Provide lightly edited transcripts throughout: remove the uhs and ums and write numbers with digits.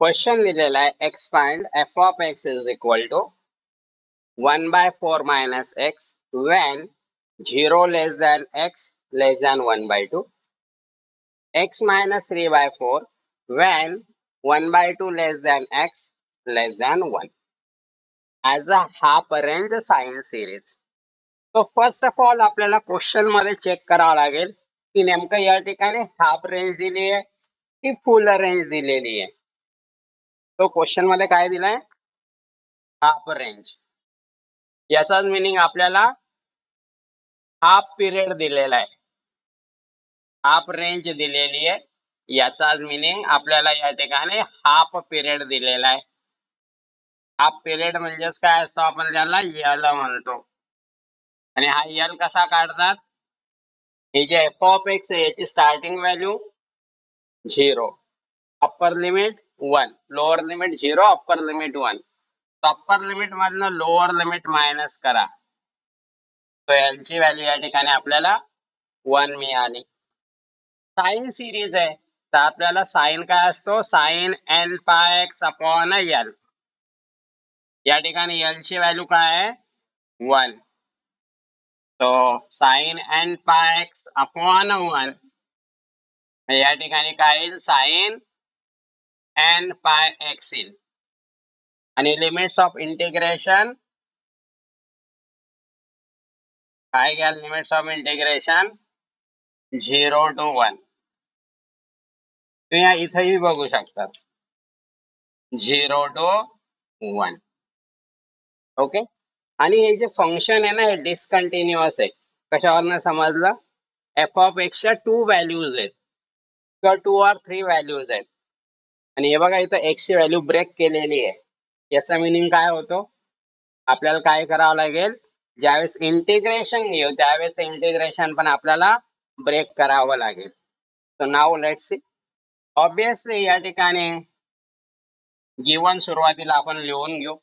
Question दिलेला आहे x find f of x is equal to 1/4 minus x when 0 less than x less than 1/2, x minus 3/4 when 1/2 less than x less than 1 as a half range sine series. So first of all आपल्याला question मध्ये check करावं लागेल की नेमकं या ठिकाणी half range दिली आहे की फुल रेंज दिलेली आहे. तो क्वेश्चन मध्ये काय दिलाय? Half range. याचाच मिनिंग आपल्याला हाफ पिरियड दिलेला आहे, हाफ रेंज दिलेली आहे. याचाच मिनिंग आपल्याला या ठिकाणी हाफ पिरियड दिलेला आहे. हाफ पिरियड म्हणजेच काय असतो, आपण त्याला यल म्हणतो. आणि हा यल कसा काढतात? हे जे एफ ऑफ एक्स आहे याची starting value 0, upper limit 1, lower limit 0, upper limit 1. Upper limit मधनं लोअर लिमिट मायनस करा, तो एलची व्हॅल्यू या ठिकाणी आपल्याला 1 मिळाली. साइन सिरीज आहे तर आपल्याला साइन काय असतो? Sign n pi x upon L. या ठिकाणी एल ची व्हॅल्यू काय आहे? 1. तो sine n pi x upon 1, या ठिकाणी काय येईल? साइन एन पाय एक्स येईल. आणि लिमिट्स ऑफ इंटिग्रेशन काय घ्याल? Limits of integration 0 to 1. तुम्ही इथेही बघू शकतात 0 to 1. ओके. आणि हे जे फंक्शन आहे ना हे डिसकंटिन्युअस आहे. कशावरनं समजलं? एफ ऑफ एक्सच्या 2 व्हॅल्यूज आहेत किंवा 2 or 3 व्हॅल्यूज आहेत. आणि हे बघा इथं एक्सची व्हॅल्यू ब्रेक केलेली आहे. याचा मिनिंग काय होतो? आपल्याला काय करावं लागेल? ज्यावेळेस इंटिग्रेशन घेऊ त्यावेळेस इंटिग्रेशन पण आपल्याला ब्रेक करावं लागेल. So now let's see. Obviously या ठिकाणी गिवन सुरुवातीला आपण लिहून घेऊ.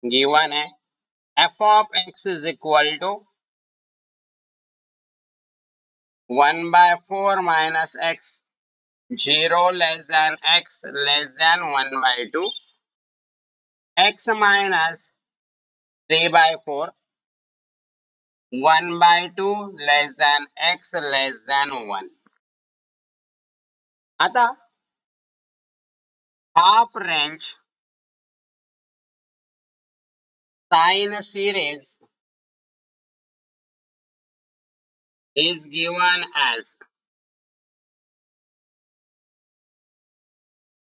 गिवन आहे f of x is equal to 1/4 minus x 0 less than x less than 1/2, x minus 3/4 1/2 less than x less than 1. आता half range sine series is given as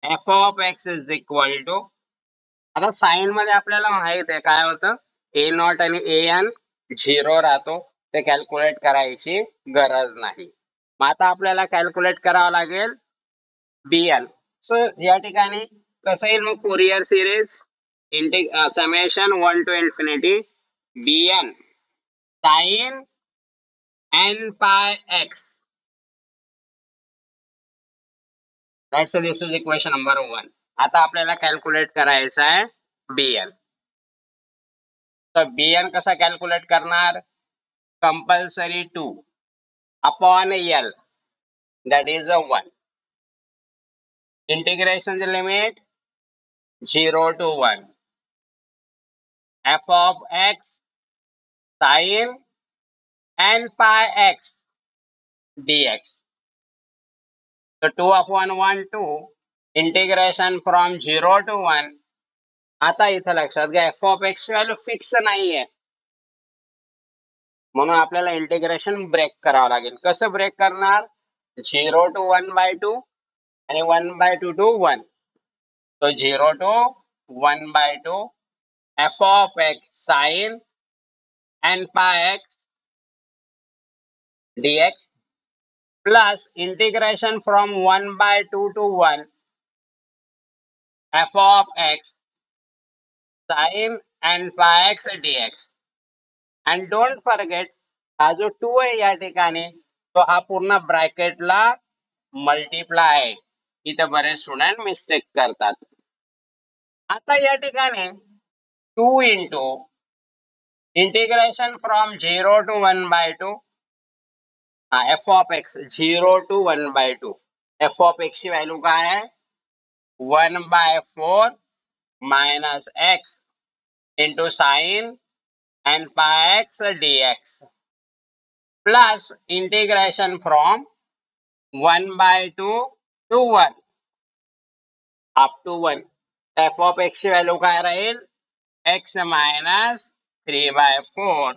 f of x is equal to, आता sign मध्ये आपल्याला माहित आहे काय होतं, ए not आणि A N 0 राहतो, ते कॅल्क्युलेट करायची गरज नाही. मग आता आपल्याला कॅल्क्युलेट करावं लागेल bn. सो या ठिकाणी कसं येईल मग Fourier series? Summation 1 to infinity bn sin n pi x. That's this is equation number 1. आता आपल्याला कॅल्क्युलेट करायचं आहे bn. तर bn कसा कॅल्क्युलेट करणार? Compulsory 2 upon l, that is a 1. Integration limit 0 to 1. f of x sin n pi x dx. So 2 upon 1 2, integration from 0 to 1. आता इथं लक्षात घ्या F of x value fix नाहीये, म्हणून आपल्याला इंटिग्रेशन ब्रेक करावं लागेल. कसं ब्रेक करणार? 0 to 1/2 आणि 1/2 to 1. तो 0 to 1/2 f of x sin n pi x dx plus integration from 1/2 to 1 f of x sin n pi x dx. and don't forget हा जो 2 आहे या ठिकाणी तो हा पूर्ण ब्रॅकेटला मल्टिप्लाय आहे. इथे बरेच स्टुडंट मिस्टेक करतात. आता या ठिकाणी 2 into integration from 0 to 1/2 f of x 0 to 1/2 f of x ची व्हॅल्यू काय आहे 1/4 minus x into sine n pi x dx plus integration from 1/2 to 1 up to 1. F of x ची value काय राहील x minus 3/4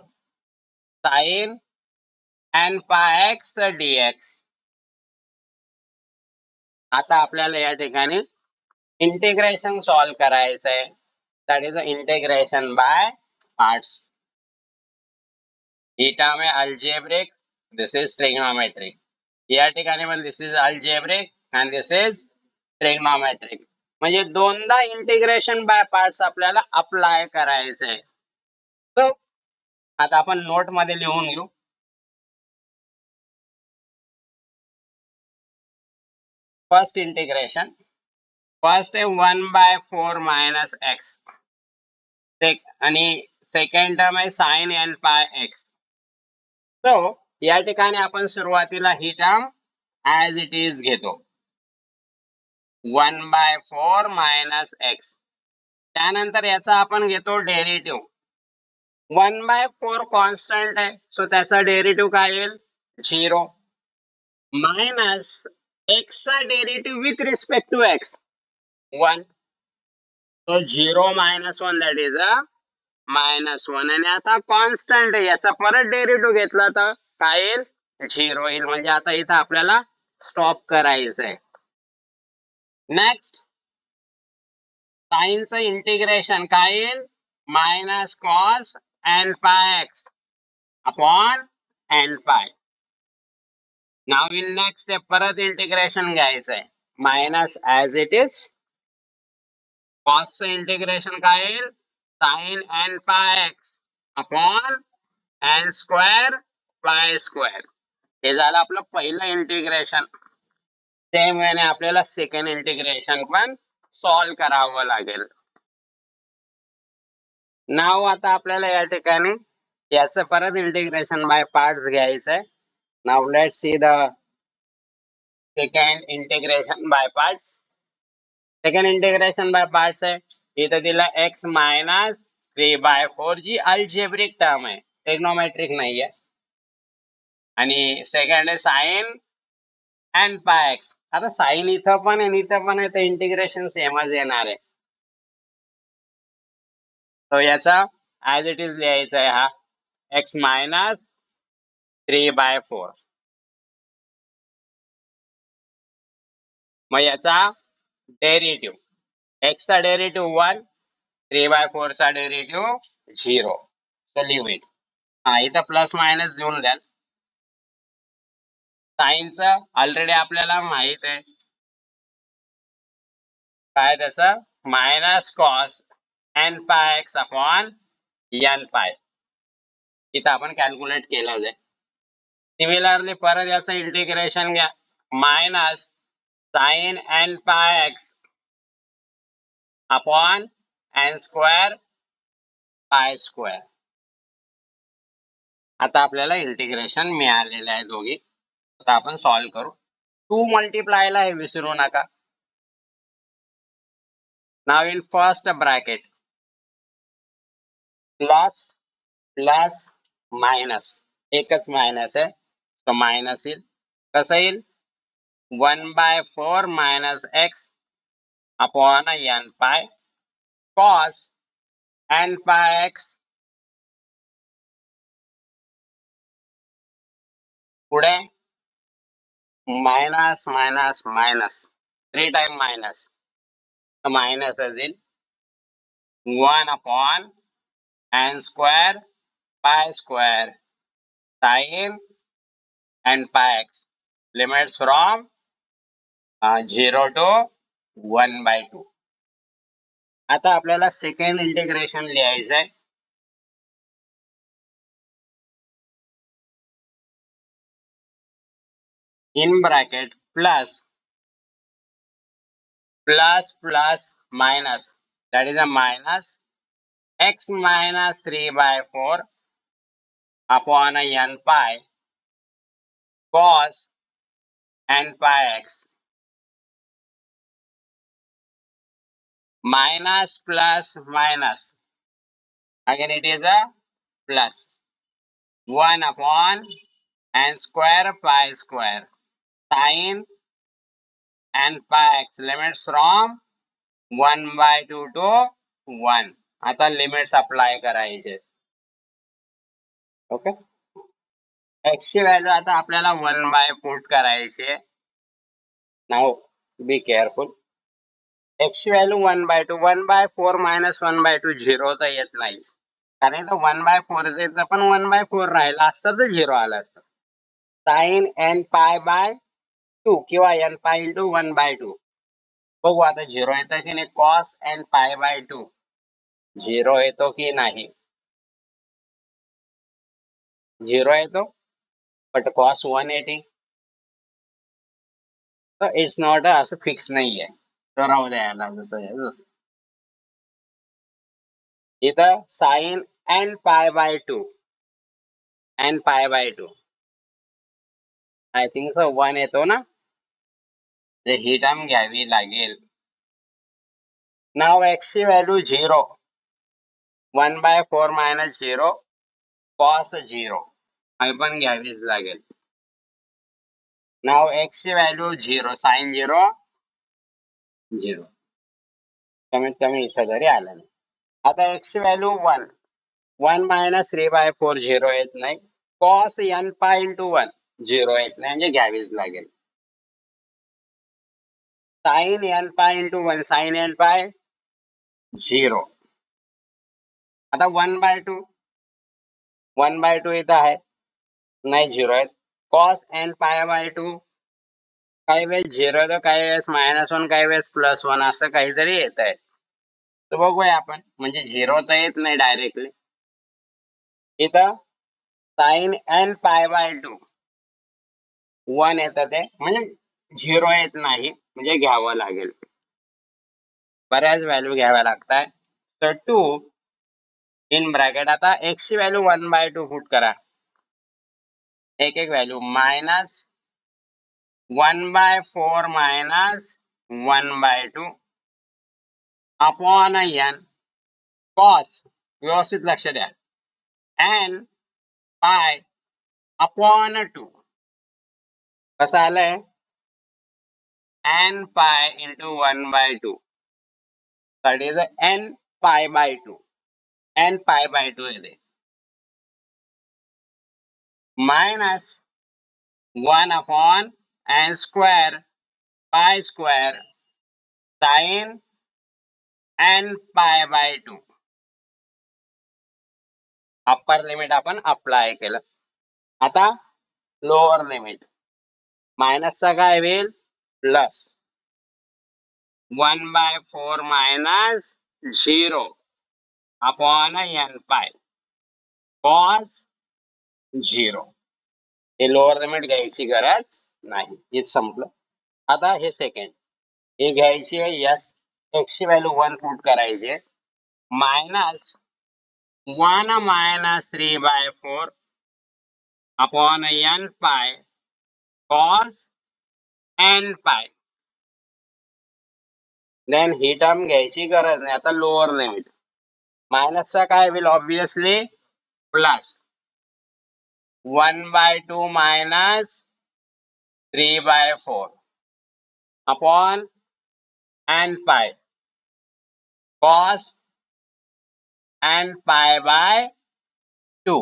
sine n pi x dx. आता आपल्याला या ठिकाणी इंटिग्रेशन सॉल्व करायचंय. That is integration by parts. ही term आहे अल्जेब्रिक, दिस इज ट्रिग्नोमेट्रिक. या ठिकाणी पण this is algebraic and this is trigonometric. म्हणजे दोनदा इंटिग्रेशन बाय पार्ट्स आपल्याला अप्लाय करायचंय. So, आता आपण नोट मध्ये लिहून घेऊ. फर्स्ट इंटिग्रेशन, फर्स्ट आहे 1/4 मायनस एक्स आणि सेकंड टर्म आहे sine n pi x. So या ठिकाणी आपण सुरुवातीला ही टर्म ऍज इट इज घेतो 1/4 मायनस एक्स. त्यानंतर याचा आपण घेतो डेरिव्हेटिव्ह. 1/4 कॉन्स्टंट आहे सो त्याचा डेरिव्हेटिव्ह काय येईल 0 मायनस एक्स चा derivative with respect to x 1. तो 0 मायनस 1 दॅट इज -1. आणि आता कॉन्स्टंट आहे याचा परत डेरिव्हेटिव्ह घेतला तर काय येईल 0 येईल. म्हणजे आता इथं आपल्याला स्टॉप करायचंय. नेक्स्ट साइनचं इंटिग्रेशन काय येईल minus cos n pi x upon n pi. Now in next step परत इंटिग्रेशन घ्यायचंय मायनस ऍज इट इज. कॉसचं इंटिग्रेशन काय येईल sine n pi x upon n square pi square. हे झालं आपलं पहिलं इंटिग्रेशन. सेम वेने आपल्याला सेकंड इंटिग्रेशन पण सॉल्व करावं लागेल. नाव आता आपल्याला या ठिकाणी याचं परत इंटिग्रेशन बाय पार्ट्स घ्यायचंय. Now let's see the second integration by parts. Second integration by parts आहे. इथं दिला एक्स मायनस 3/4 जी अल्जेब्रिक टर्म आहे ट्रिग्नोमेट्रिक नाहीये. आणि सेकंड आहे साइन एन पाय एक्स. आता साइन इथं पण आहे इथं पण आहे तर इंटिग्रेशन सेमच येणार आहे. तो याचा ऍज इट इज लिहायचा आहे हा एक्स मायनस 3/4. मग याचा डेरिव्हेटिव्ह एक्स चा डेरिव्हेटिव्ह 1 3/4 चा डेरिव्हेटिव्ह 0. तर लिहू इट. हा इथं प्लस मायनस लिहून द्याल. साइनचं ऑलरेडी आपल्याला माहित आहे काय त्याचं minus cos n pi x upon n पाय. इथं आपण कॅल्क्युलेट केलं आहे. सिमिलरली परत याचं इंटिग्रेशन घ्या minus sine n pi x upon n square pi square. आता आपल्याला इंटिग्रेशन मिळालेलं आहे दोघी. आता आपण सॉल्व करू. 2 मल्टिप्लायला हे विसरू नका. Now in first bracket plus plus minus एकच मायनस आहे तो मायनस येईल. कसं येईल 1/4 minus x upon n pi cos n pi x पुढे minus minus minus 3 time minus minus येईल 1 upon n square pi square sine n pi x limits from 0 to 1/2. आता आपल्याला सेकंड इंटिग्रेशन लिहायचंय. In bracket plus plus plus minus that is a minus x minus 3/4 upon n pi cos n pi x minus plus minus. Again it is a plus. 1 upon n square pi square. Sin n pi x. Limits from 1/2 to 1. आता limits apply करायचे. Okay. x ची value आता आपल्याला 1 put करायची. नाव be careful. x ची value 1/2. 1/4 minus 1/2 zero तर येत नाही. कारण तो 1/4 पण 1/4 राहिला असता तर झिरो आला असता. साइन n पाय बाय 2 किंवा n पाय इंटू 1/2. बघू आता झिरो येतं की नाही. Cos n pi by 2 zero येतो की नाही. झिरो येतो बट कॉस 180. तर इट्स नॉट असं फिक्स नाहीये. तर राहू द्या याला जसं इथं sine n pi by 2 n pi by 2 I think so 1 येतो ना. ही टर्म घ्यावी लागेल. नाव x ची व्हॅल्यू 0. 1/4 मायनस 0 कॉस 0 हे पण घ्यावीच लागेल. नाव x ची व्हॅल्यू 0 साइन 0 0. कमीत कमी इथं जरी आलं नाही. आता x ची व्हॅल्यू 1. 1 मायनस 3/4 झिरो येत नाही. Cos n pi into 1 zero येत नाही म्हणजे घ्यावीच लागेल. Sine n pi into 1 sine n pi 0. आता 1/2 1/2 इथं आहे नाही झिरो आहे. कॉस n पाय बाय 2 काही वेळेस झिरो येतो काही वेळेस -1 काही वेळेस +1 असं काहीतरी येत आहे. तर बघूया आपण. म्हणजे झिरो तर येत नाही डायरेक्टली. इथं साइन n पाय बाय 2 1 येतं ते म्हणजे झिरो येत नाही म्हणजे घ्यावं लागेल. बऱ्याच व्हॅल्यू घ्याव्या लागतात. तर 2 इन ब्रॅकेट. आता x ची व्हॅल्यू 1/2 पुट करा. एक एक value minus 1/4 minus 1/2 upon n cos. व्यवस्थित लक्ष द्या. n पाय अपॉन 2 कसं आलंय. n pi into 1/2 that is n pi by 2. n pi by 2 येते. Minus 1 upon n square pi square sign n pi by 2. Upper limit आपण apply केलं. आता lower limit. मायनसचा काय होईल प्लस 1/4 मायनस 0 अपॉन n पाय cos 0. हे lower limit घ्यायची गरज नाही. हे संपलं. आता हे सेकंड. हे घ्यायची यस. x ची व्हॅल्यू 1 पुट करायची. मायनस 1 मायनस 3/4 अपॉन n पाय कॉस n पाय. देन ही टर्म घ्यायची गरज नाही. आता लोअर लिमिट. मायनसचा काय होईल obviously plus 1/2 minus 3/4 upon n पाय कॉस n पाय बाय 2.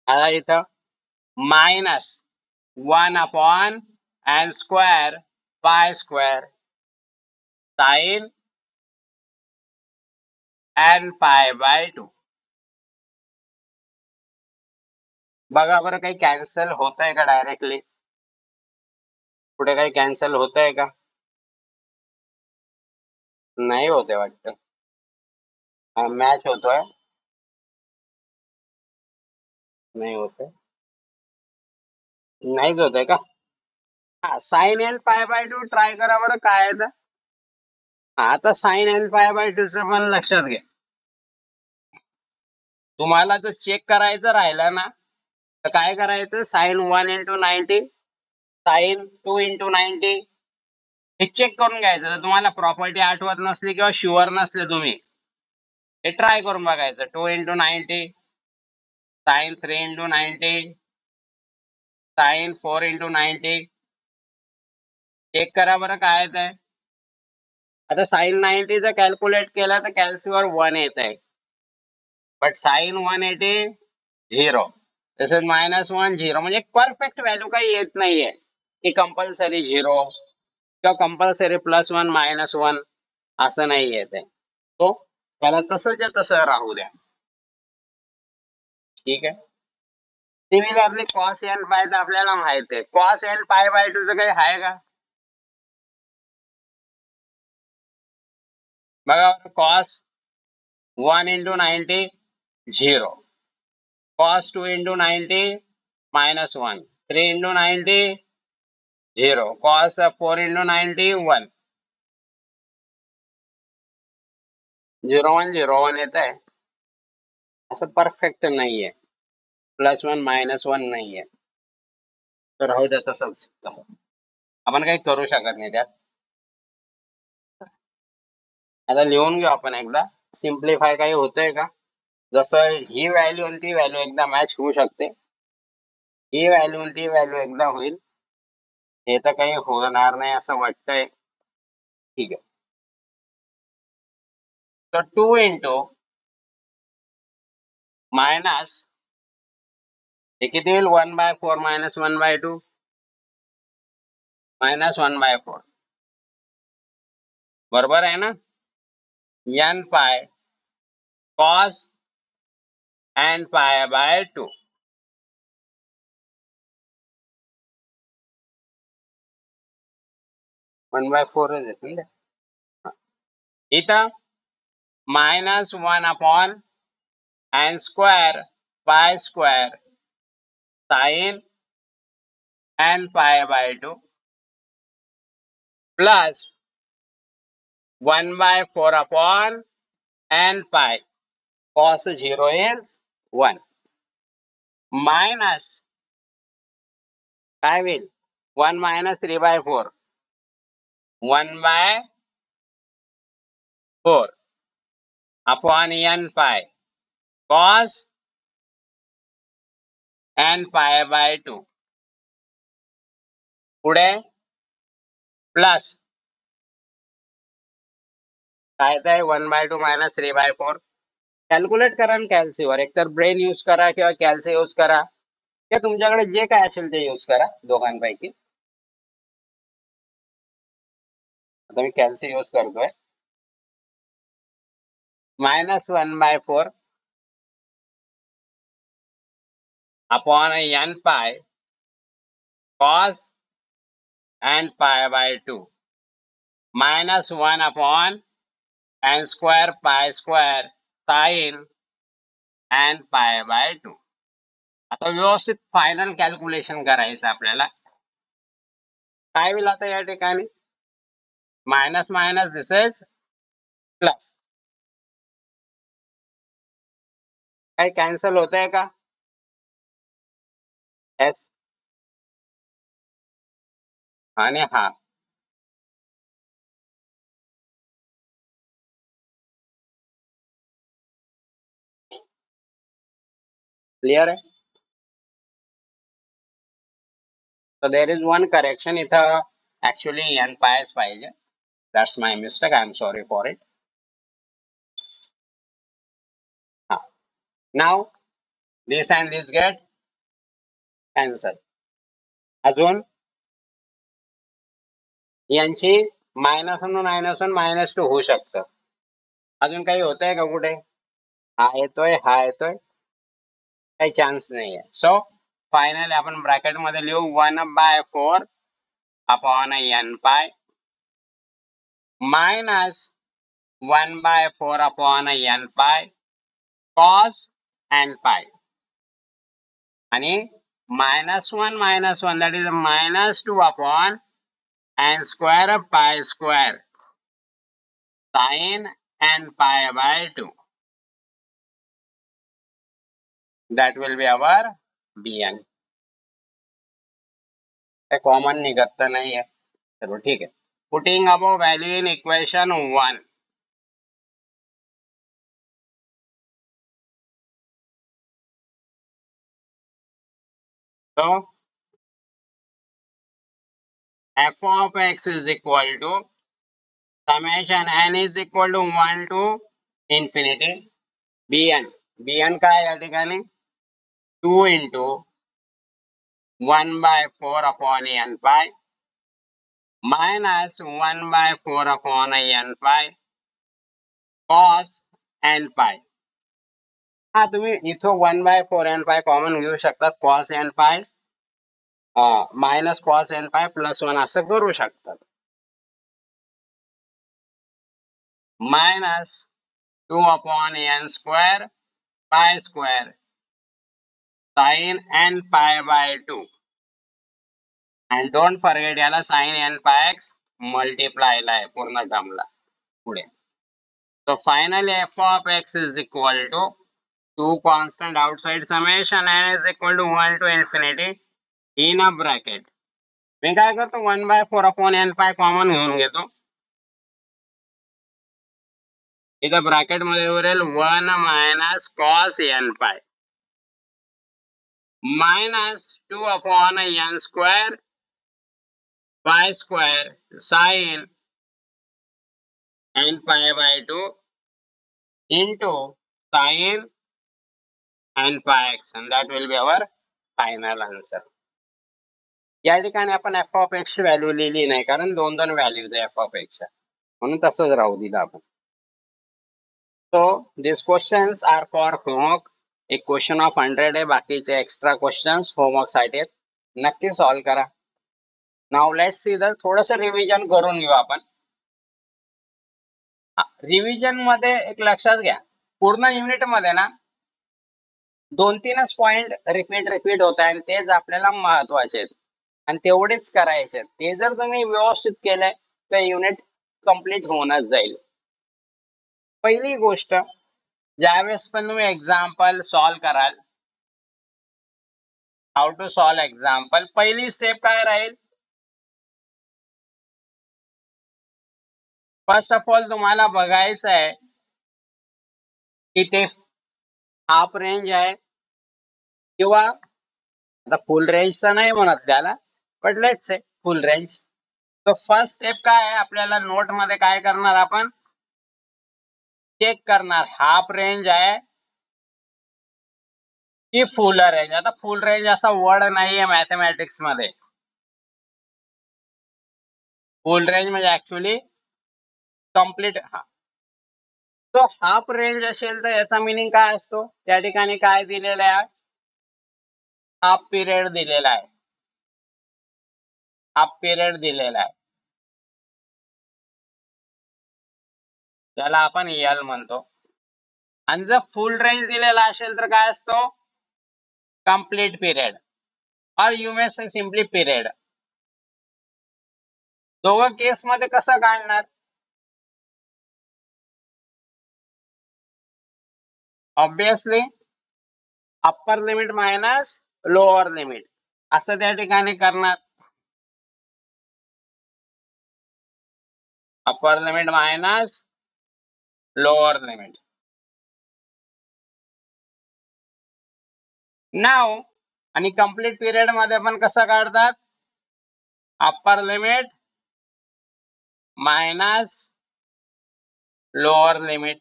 आता इथं minus 1 upon n square pi square sign n pi by 2. बघा बरं काही कॅन्सल होत आहे का डायरेक्टली. पुढे काही कॅन्सल होत आहे का. नाही होते वाटतं. मॅच होतोय. नाही होते. नाहीच होतंय का. हा sine n pi by 2 try करा बरं काय आहे तर. आता साइन n पाय बाय 2 चं पण लक्षात घ्या. तुम्हाला जर चेक करायचं राहिलं ना तर काय करायचं. साइन 1 इंटू 90 साइन 2 इंटू 90 हे चेक करून घ्यायचं. जर तुम्हाला प्रॉपर्टी आठवत नसली किंवा शुअर नसले तुम्ही, हे ट्राय करून बघायचं. 2 × 90 sin 3 × 90 sin 4 × 90. चेक करा बरं काय येत आहे. आता sin 90 जर कॅल्क्युलेट केलं तर कॅल्सीवर 1 येत आहे, बट sin 180 0. तसेच -1 0, म्हणजे परफेक्ट व्हॅल्यू काही येत नाहीये की कंपल्सरी 0 किंवा कंपल्सरी +1 -1 असं नाही येत आहे. तो त्याला तसंच्या तसं राहू द्या. ठीक आहे. सिमिलरली cos n पाय तर आपल्याला माहित आहे. cos n π/2 चं काही आहे का? बघा, cos 1 × 90 0, cos 2 × 90 -1, 3 × 90 0, cos 4 × 90 1. 0 1 0 1 येत आहे. असं परफेक्ट नाहीये. +1 -1 नाहीये. तर राहू द्या तसंच. तसं आपण काही करू शकत नाही त्यात. आता लिहून घेऊ आपण एकदा. सिम्प्लिफाय काही होतंय का? जसं ही व्हॅल्यू आणि ती व्हॅल्यू एकदा मॅच होऊ शकते. ही व्हॅल्यू आणि ती व्हॅल्यू एकदा होईल. हे तर काही होणार नाही असं वाटतंय. ठीक आहे. तर 2 × मायनस, हे किती होईल? 1/4 - 1/2 -1/4. बरोबर आहे ना? n pi cos n π/2. (1/4) येतील ना. इथं -1/n² π² sin n π/2 plus 1/4/n π. cos 0 is 1 minus काय होईल? 1 - 3/4 1/4 upon n pi cos n π/2. पुढे प्लस काय आहे? 1/2 - 3/4. कॅल्क्युलेट करा ना कॅल्सीवर. एकतर ब्रेन यूज करा किंवा कॅल्सी यूज करा, किंवा तुमच्याकडे जे काय असेल ते यूज करा दोघांपैकी. आता मी कॅल्सी यूज करतोय. -1/4 upon n pi cos n π/2 -1 upon n² π² sin n π/2. आता व्यवस्थित फायनल कॅल्क्युलेशन करायचं आपल्याला. काय होईल आता या ठिकाणी? Minus minus this is plus. काही कॅन्सल होत आहे का? एस आणि हा. क्लिअर आहे? So there is one correction. इथं actually n पायच पाहिजे. That's my mistake. I'm sorry for it. Now this and this get cancel. अजून यांची -1 होऊ शकतं. अजून काही होतंय का कुठे? हा येतोय, हा येतोय, काही चान्स नाहीये. सो फायनली आपण ब्रॅकेट मध्ये लिहू 1/4 upon n pi minus 1/4 upon n pi cos n पाय आणि -1 that is -2 upon n² π² sin n π/2. That will be our bn. Common निघत तर नाहीये. चलो ठीक आहे. Putting above value in equation 1. So f of x is equal to summation n is equal to 1 to infinity bn. bn काय आहे या ठिकाणी 2 into 1 by 4 upon n pi minus 1 by 4 upon n pi cos n pi. हा तुम्ही इथं 1 by 4 n pi common घेऊ शकता. cos n pi minus cos n pi plus 1 असं करू शकतात. Minus 2 upon n square pi square sin n pi by 2. And don't forget याला sin n pi x multiply ला आहे पूर्ण टर्मला पुढे. So finally f of x is equal to 2 constant outside summation n is equal to 1 to infinity in a bracket. मी काय करतो 1 by 4 upon n pi common घेऊन घेतो. इथं ब्रॅकेट मध्ये उरेल 1 minus cos n pi minus 2 upon n square pi square sin n pi by 2 into sin n pi x, and that will be our final answer. या ठिकाणी आपण f of x ची value लिहिली नाही कारण दोन दोन व्हॅल्यूज आहे f of x च्या, म्हणून तसंच राहू दिलं आपण. So these questions are for homework. एक क्वेश्चन ऑफ 100 आहे, बाकीचे एक्स्ट्रा क्वेश्चन्स होमवर्क साठी आहेत. नक्की सॉल्व करा. नाउ लेट्स सी द थोडंसं रिव्हिजन करून घेऊ आपण. रिव्हिजन मध्ये एक लक्षात घ्या, पूर्ण युनिट मध्ये ना 2-3च पॉइंट रिपीट होत आहे आणि तेच आपल्याला महत्वाचे आहेत आणि तेवढेच करायचे आहेत. ते जर तुम्ही व्यवस्थित केले तर युनिट कंप्लीट होऊनच जाईल. पहिली गोष्ट, ज्यावेळेस पण तुम्ही एक्झाम्पल सॉल्व कराल, हाऊ टू सॉल्व एक्झाम्पल, पहिली स्टेप काय राहील? फर्स्ट ऑफ ऑल तुम्हाला बघायचं आहे की ते हाफ रेंज आहे किंवा आता फुल रेंज तर नाही म्हणत त्याला, but let's say full range. तर फर्स्ट स्टेप काय आहे, आपल्याला नोट मध्ये काय करणार, आपण चेक करणार हाफ रेंज आहे की फुल रेंज. आता फुल रेंज असा वर्ड नाहीये मॅथमॅटिक्स मध्ये. फुल रेंज म्हणजे ऍक्च्युली कम्प्लीट. तो हाफ रेंज असेल तर याचा मिनिंग काय असतो, त्या ठिकाणी काय दिलेलं आहे, हाफ पिरियड दिलेला आहे. हाफ पिरियड दिलेला आहे, त्याला आपण एल म्हणतो. आणि जर फुल रेंज दिलेला असेल तर काय असतो, complete period or you may say simply period. दोघं केस मध्ये कसं काढणार, obviously upper limit minus lower limit असं त्या ठिकाणी करणार. Upper limit minus lower limit. Now आणि कंप्लीट पिरियड मध्ये पण कसं काढतात, upper limit minus lower limit.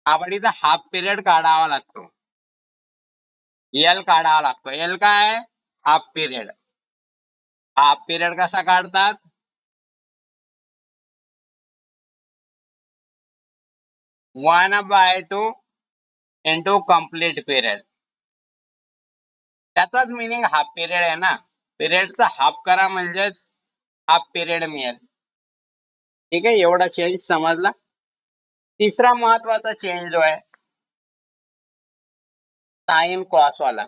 आपण इथं हाफ पिरियड काढावा लागतो, एल काढावा लागतो. एल काय, हाफ पिरियड. हाफ पिरियड कसा काढतात, 1/2 इंटू कंप्लीट पिरियड. त्याचाच मिनिंग हाफ पिरियड आहे ना. पिरियडचा हाफ करा म्हणजेच हाफ पिरियड मिळेल. ठीक आहे, एवढा चेंज समजला. तिसरा महत्वाचा चेंज जो आहे साइन कॉस वाला.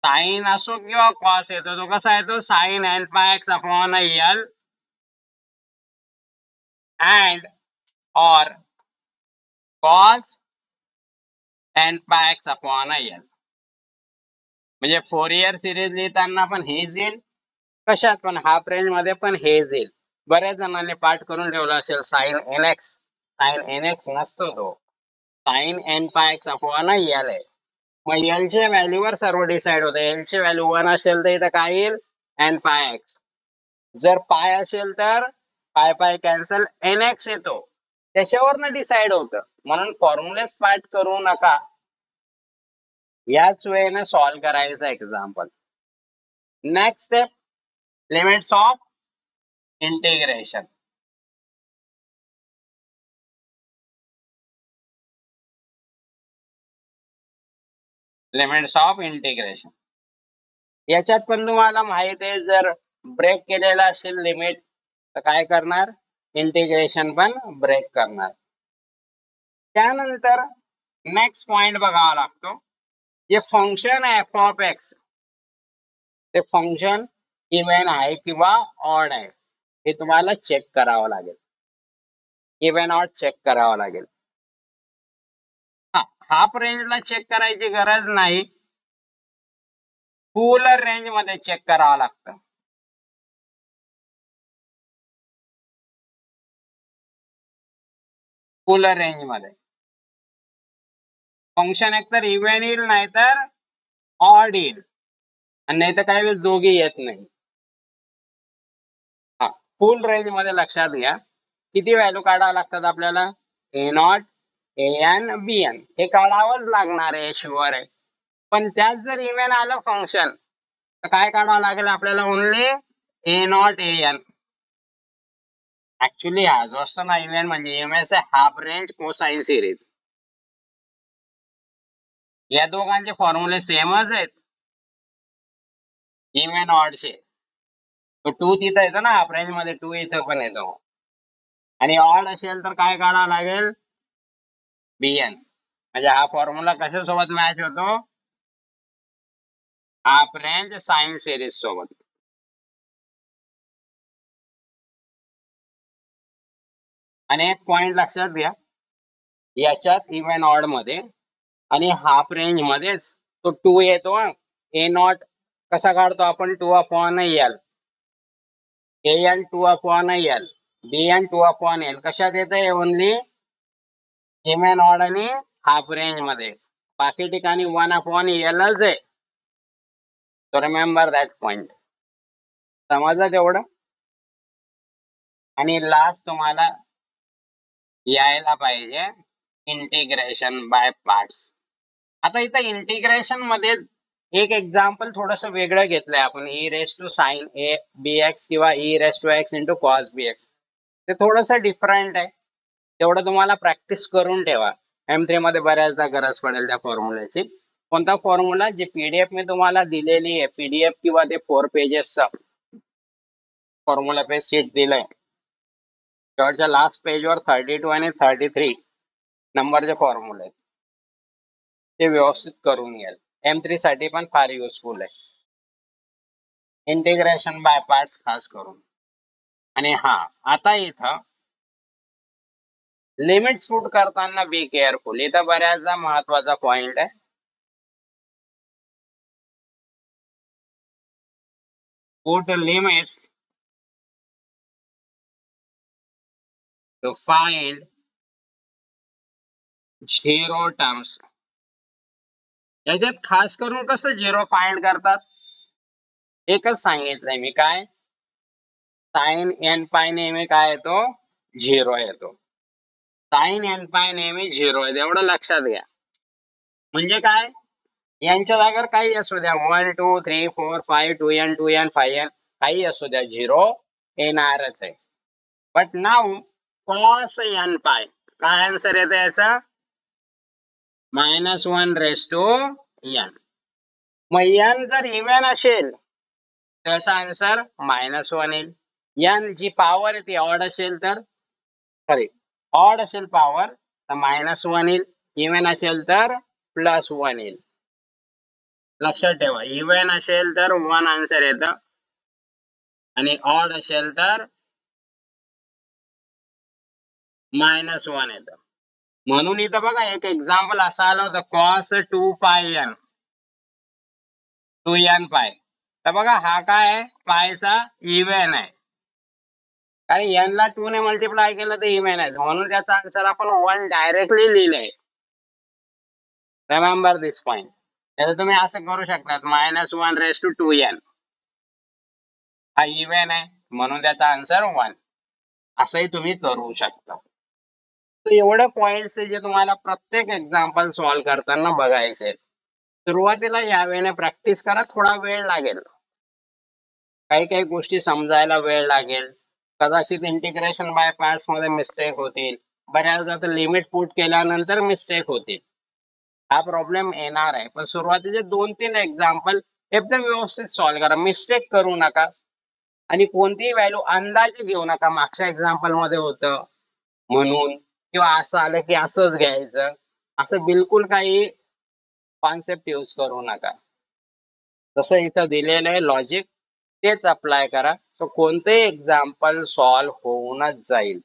साइन असो किंवा कॉस येतो, तो कसा येतो, sign n pi x upon L and or cos n pi x upon l. म्हणजे फोरियर सिरीज लिहिताना पण हेच येईल, कशात पण हाफ रेंज मध्ये पण हेच येईल. बऱ्याच जणांनी पाठ करून ठेवला असेल sine n x. Sine n x नसतो तो, sine n pi x upon L आहे. मग एल च्या व्हॅल्यूवर सर्व डिसाइड होतं. एल ची व्हॅल्यू 1 असेल तर इथं काय येईल, एन पाय एक्स. जर पाय असेल तर पाय पाय कॅन्सल, एन एक्स येतो. त्याच्यावरनं डिसाइड होतं. म्हणून फॉर्म्युलेस पाठ करू नका, याच वेळेने सॉल्व्ह करायचं example. Next step, limits of integration. Limits of integration याच्यात पण तुम्हाला माहित आहे, जर ब्रेक केलेला असेल लिमिट तर काय करणार, इंटिग्रेशन पण ब्रेक करणार. त्यानंतर नेक्स्ट पॉइंट बघावा लागतो, जे फंक्शन आहे एफ ऑफ एक्स, ते फंक्शन इव्हन आहे किंवा ऑड आहे हे तुम्हाला चेक करावं लागेल. इव्हन ऑड चेक करावं लागेल. हा, हाफ रेंजला चेक करायची गरज नाही, फुल रेंज मध्ये चेक करावं लागतं. फुल रेंज मध्ये फंक्शन एकतर इव्हन येईल नाहीतर ऑड येईल, आणि नाही तर काय वेळेस दोघे येत नाही. हा, फुल रेंज मध्ये लक्षात घ्या किती व्हॅल्यू काढावं लागतात आपल्याला, a naught, a n, b n हे काढावंच लागणार आहे, शुअर आहे. पण त्यात जर इव्हन आलं फंक्शन तर काय काढावं लागेल आपल्याला, only a naught a n. Actually हा जो असतो ना इव्हन म्हणजे MS half range cosine series, या दोघांचे फॉर्म्युले सेमच आहेत इव्हन ऑडचे. तो टू तिथं येतो ना हाफ रेंज मध्ये, टू इथं पण येतो. आणि ऑड असेल तर काय काढावं लागेल, बीएन. म्हणजे हा फॉर्म्युला कशासोबत मॅच होतो, हाफ रेंज साइन सिरीज सोबत. आणि एक पॉइंट लक्षात घ्या, याच्यात इव्हन ऑड मध्ये आणि हाफ रेंज मध्येच तो टू येतो. ए नॉट कसा काढतो आपण, two upon L, A N two upon L, B N two upon L. कशात येतं, ओनली इव्हन ऑड आणि हाफ रेंज मध्ये. बाकी ठिकाणी 1 अपॉन एलच आहे. So remember that point. समजलं तेवढं. आणि लास्ट तुम्हाला यायला पाहिजे इंटिग्रेशन बाय पार्ट्स. आता इथं इंटिग्रेशन मध्ये एक एक्झाम्पल थोडस वेगळं घेतलंय आपण, e raise to sine a b x किंवा e raise to x into cos b x. ते थोडस डिफरंट आहे, तेवढं तुम्हाला प्रॅक्टिस करून ठेवा. M3 मध्ये बऱ्याचदा गरज पडेल त्या फॉर्म्युल्याची. कोणता फॉर्म्युला, जे पीडीएफ मी तुम्हाला दिलेली आहे, पीडीएफ किंवा ते 4 पेजेसचा फॉर्म्युला पेज शीट दिलंय, शेवटच्या लास्ट पेजवर 32 आणि 33 नंबरचे फॉर्म्युले आहेत, ते व्यवस्थित करून घ्याल. M3 साठी पण फार युजफुल आहे, इंटिग्रेशन बाय पार्ट्स खास करून. आणि हा, आता इथं लिमिट्स पुट करताना बी केअरफुल. इथं बऱ्याचदा महत्वाचा पॉइंट आहे, put limits to find zero terms. याच्यात खास करून कसं झिरो फाइंड करतात, एकच सांगितलंय मी, काय साइन एन पाय नेहमी काय येतो, झिरो येतो. साइन एन पाय नेहमी झिरो आहे, एवढं लक्षात घ्या. म्हणजे काय, यांच्या जागेवर काही असू द्या, 1 2 3 4 5 2n 2n 5n काही असू द्या, झिरो येणारच आहे. बट नाव कॉस एन पाय, काय आन्सर येतं याचा, -1 रेस टू एन. मग एन जर इव्हन असेल त्याचा आन्सर -1 येईल. एन जी पॉवर आहे ती ऑड असेल तर, सॉरी ऑड असेल पॉवर तर -1 येईल, इव्हन असेल तर +1 येईल. लक्षात ठेवा, इव्हन असेल तर 1 आन्सर येतं आणि ऑड असेल तर -1 येतं. म्हणून इथं बघा एक एक्झाम्पल असं आलं होतं, cos 2πn. 2n पाय. तर बघा हा काय आहे, पायचा इव्हन आहे, कारण n ला 2 ने मल्टिप्लाय केलं तर इव्हन आहे, म्हणून त्याचा आन्सर आपण 1 डायरेक्टली लिहिलंय. रिमेंबर दिस पॉइंट. तर तुम्ही असं करू शकतात, -1 raised to 2n हा इव्हन आहे म्हणून त्याचा आन्सर 1, असंही तुम्ही करू शकता. तर एवढे पॉइंट्स जे तुम्हाला प्रत्येक एक्झाम्पल सॉल्व्ह करताना बघायचे. सुरुवातीला या वेळेने प्रॅक्टिस करा, थोडा वेळ लागेल, काही काही गोष्टी समजायला वेळ लागेल, कदाचित इंटिग्रेशन बाय पार्ट्स मध्ये मिस्टेक होतील, बऱ्याचदा तर लिमिट पुट केल्यानंतर मिस्टेक होतील. हा प्रॉब्लेम येणार आहे, पण सुरुवातीचे 2-3 एक्झाम्पल एकदम व्यवस्थित सॉल्व्ह करा, मिस्टेक करू नका आणि कोणतीही व्हॅल्यू अंदाजे घेऊ नका. मागच्या एक्झाम्पल मध्ये होतं म्हणून, किंवा असं आलं की असंच घ्यायचं, असं बिलकुल काही कॉन्सेप्ट यूज करू नका. जसं इथं दिलेलं आहे लॉजिक तेच अप्लाय करा, तर कोणतेही एक्झाम्पल सॉल्व्ह होऊनच जाईल.